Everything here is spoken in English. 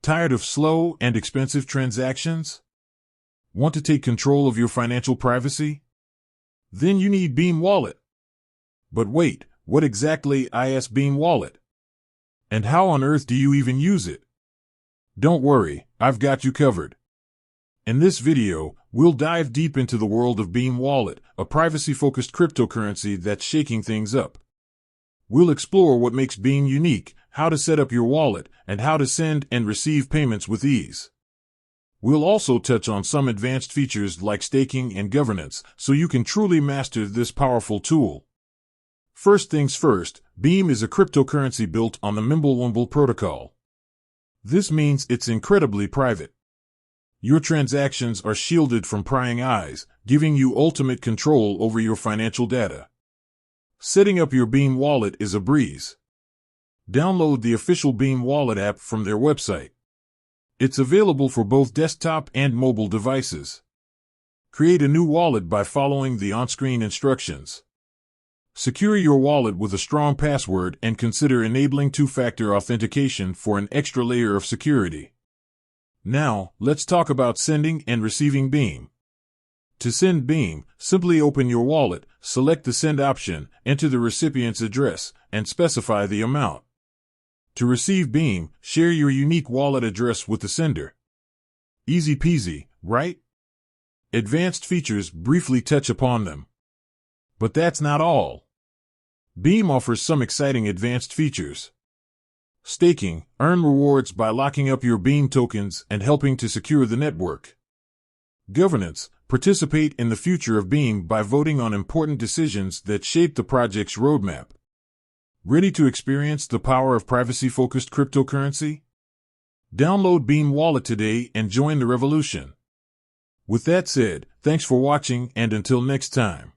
Tired of slow and expensive transactions? Want to take control of your financial privacy? Then you need Beam Wallet. But wait, what exactly is Beam Wallet? And how on earth do you even use it? Don't worry, I've got you covered. In this video, we'll dive deep into the world of Beam Wallet, a privacy-focused cryptocurrency that's shaking things up. We'll explore what makes Beam unique, how to set up your wallet, and how to send and receive payments with ease. We'll also touch on some advanced features like staking and governance, so you can truly master this powerful tool. First things first, Beam is a cryptocurrency built on the Mimblewimble protocol. This means it's incredibly private. Your transactions are shielded from prying eyes, giving you ultimate control over your financial data. Setting up your Beam wallet is a breeze. Download the official Beam Wallet app from their website. It's available for both desktop and mobile devices. Create a new wallet by following the on-screen instructions. Secure your wallet with a strong password and consider enabling two-factor authentication for an extra layer of security. Now, let's talk about sending and receiving Beam. To send Beam, simply open your wallet, select the send option, enter the recipient's address, and specify the amount. To receive Beam, share your unique wallet address with the sender. Easy peasy, right? Advanced features briefly touch upon them. But that's not all. Beam offers some exciting advanced features. Staking, earn rewards by locking up your Beam tokens and helping to secure the network. Governance, participate in the future of Beam by voting on important decisions that shape the project's roadmap. Ready to experience the power of privacy-focused cryptocurrency? Download Beam Wallet today and join the revolution. With that said, thanks for watching, and until next time.